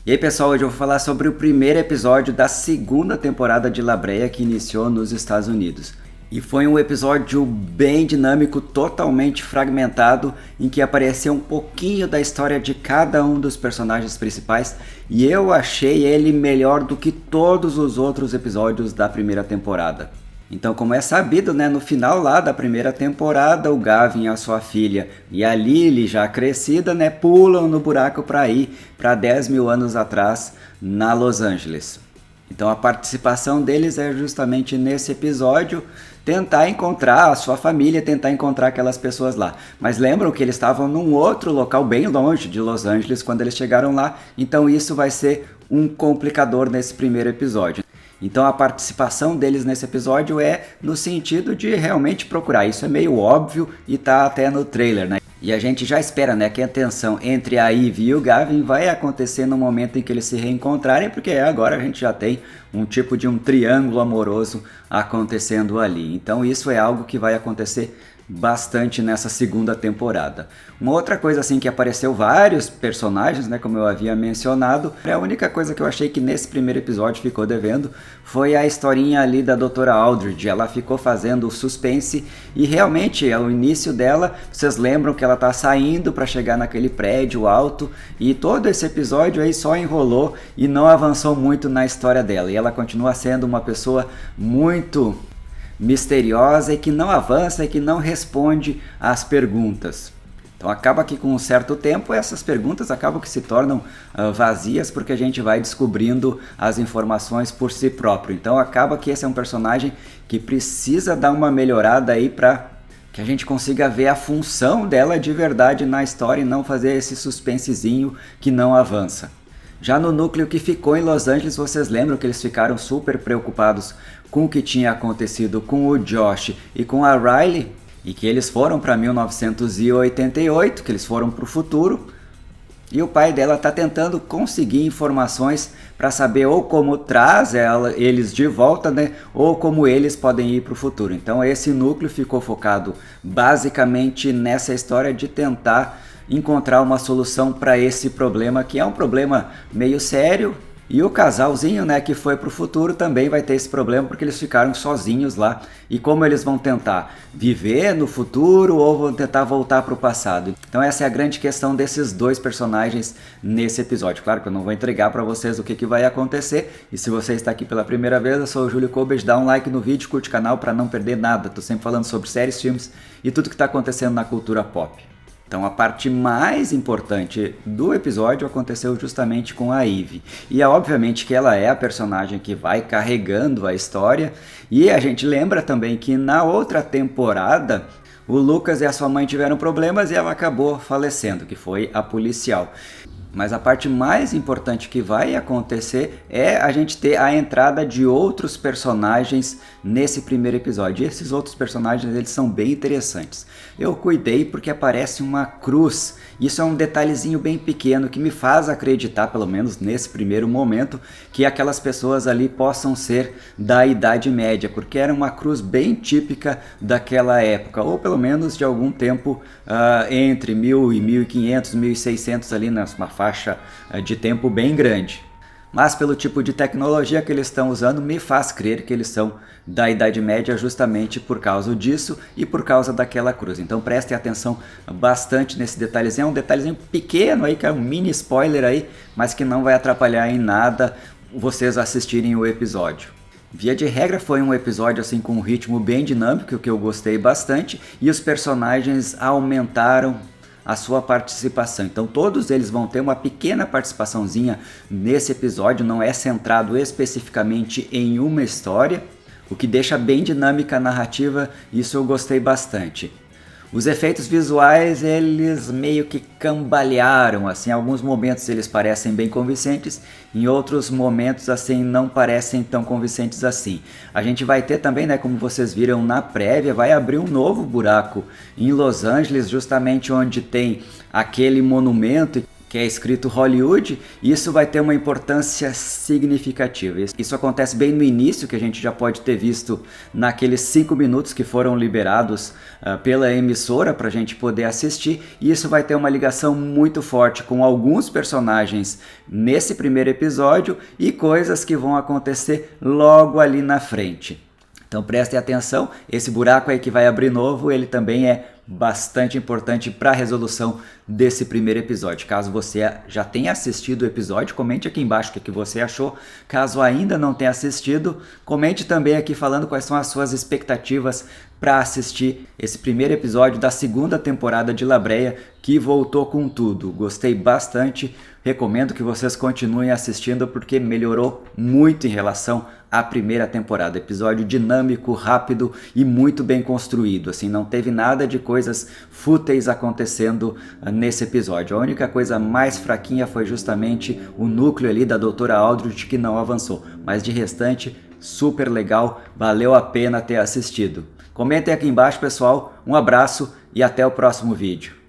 E aí pessoal, hoje eu vou falar sobre o primeiro episódio da segunda temporada de La Brea que iniciou nos Estados Unidos. E foi um episódio bem dinâmico, totalmente fragmentado, em que apareceu um pouquinho da história de cada um dos personagens principais, e eu achei ele melhor do que todos os outros episódios da primeira temporada. Então, como é sabido, no final lá da primeira temporada, o Gavin, a sua filha e a Lily, já crescida, pulam no buraco para ir para 10 mil anos atrás, na Los Angeles. Então a participação deles é justamente nesse episódio, tentar encontrar a sua família, tentar encontrar aquelas pessoas lá. Mas lembram que eles estavam num outro local bem longe de Los Angeles quando eles chegaram lá, então isso vai ser um complicador nesse primeiro episódio. Então a participação deles nesse episódio é no sentido de realmente procurar. Isso é meio óbvio e tá até no trailer, E a gente já espera, que a tensão entre a Ivy e o Gavin vai acontecer no momento em que eles se reencontrarem, porque agora a gente já tem um tipo de um triângulo amoroso acontecendo ali. Então isso é algo que vai acontecer bastante nessa segunda temporada. Uma outra coisa assim que apareceu vários personagens, como eu havia mencionado, a única coisa que eu achei que nesse primeiro episódio ficou devendo foi a historinha ali da Doutora Aldred. Ela ficou fazendo suspense e realmente o início dela, vocês lembram que ela tá saindo para chegar naquele prédio alto e todo esse episódio aí só enrolou e não avançou muito na história dela, e ela continua sendo uma pessoa muito misteriosa e que não avança e que não responde às perguntas. Então acaba que com um certo tempo essas perguntas acabam que se tornam vazias, porque a gente vai descobrindo as informações por si próprio. Então acaba que esse é um personagem que precisa dar uma melhorada aí para que a gente consiga ver a função dela de verdade na história e não fazer esse suspensezinho que não avança. Já no núcleo que ficou em Los Angeles, vocês lembram que eles ficaram super preocupados com o que tinha acontecido com o Josh e com a Riley, e que eles foram para 1988, que eles foram para o futuro, e o pai dela está tentando conseguir informações para saber ou como traz eles de volta, ou como eles podem ir para o futuro. Então esse núcleo ficou focado basicamente nessa história de tentar encontrar uma solução para esse problema, que é um problema meio sério. E o casalzinho, que foi pro futuro também vai ter esse problema, porque eles ficaram sozinhos lá. E como eles vão tentar viver no futuro ou vão tentar voltar pro passado? Então essa é a grande questão desses dois personagens nesse episódio. Claro que eu não vou entregar para vocês o que vai acontecer. E se você está aqui pela primeira vez, eu sou o Júlio Kobes, dá um like no vídeo, curte o canal para não perder nada. Tô sempre falando sobre séries, filmes e tudo que está acontecendo na cultura pop. Então a parte mais importante do episódio aconteceu justamente com a Ivy. E é obviamente que ela é a personagem que vai carregando a história. E a gente lembra também que na outra temporada o Lucas e a sua mãe tiveram problemas e ela acabou falecendo, que foi a policial. Mas a parte mais importante que vai acontecer é a gente ter a entrada de outros personagens nesse primeiro episódio. E esses outros personagens, eles são bem interessantes. Eu cuidei porque aparece uma cruz. Isso é um detalhezinho bem pequeno que me faz acreditar, pelo menos nesse primeiro momento, que aquelas pessoas ali possam ser da Idade Média, porque era uma cruz bem típica daquela época, ou pelo menos de algum tempo entre 1000 e 1500, 1600 ali, numa faixa de tempo bem grande. Mas pelo tipo de tecnologia que eles estão usando, me faz crer que eles são da Idade Média justamente por causa disso e por causa daquela cruz. Então prestem atenção bastante nesse detalhezinho. É um detalhezinho pequeno aí, que é um mini spoiler aí, mas que não vai atrapalhar em nada vocês assistirem o episódio. Via de regra foi um episódio assim com um ritmo bem dinâmico, que eu gostei bastante, e os personagens aumentaram a sua participação. Então todos eles vão ter uma pequena participaçãozinha nesse episódio, não é centrado especificamente em uma história, o que deixa bem dinâmica a narrativa, isso eu gostei bastante. Os efeitos visuais, eles meio que cambalearam, assim, em alguns momentos eles parecem bem convincentes, em outros momentos assim não parecem tão convincentes assim. A gente vai ter também, como vocês viram na prévia, vai abrir um novo buraco em Los Angeles, justamente onde tem aquele monumento que que é escrito Hollywood, isso vai ter uma importância significativa. Isso acontece bem no início, que a gente já pode ter visto naqueles 5 minutos que foram liberados pela emissora para a gente poder assistir, e isso vai ter uma ligação muito forte com alguns personagens nesse primeiro episódio e coisas que vão acontecer logo ali na frente. Então prestem atenção, esse buraco aí que vai abrir novo, ele também é bastante importante para a resolução desse primeiro episódio. Caso você já tenha assistido o episódio, comente aqui embaixo o que você achou. Caso ainda não tenha assistido, comente também aqui falando quais são as suas expectativas para assistir esse primeiro episódio da segunda temporada de La Brea, que voltou com tudo. Gostei bastante, recomendo que vocês continuem assistindo porque melhorou muito em relação à primeira temporada. Episódio dinâmico, rápido e muito bem construído. Assim, não teve nada de coisas fúteis acontecendo nesse episódio. A única coisa mais fraquinha foi justamente o núcleo ali da doutora Aldrich, que não avançou. Mas de restante, super legal, valeu a pena ter assistido. Comentem aqui embaixo, pessoal. Um abraço e até o próximo vídeo.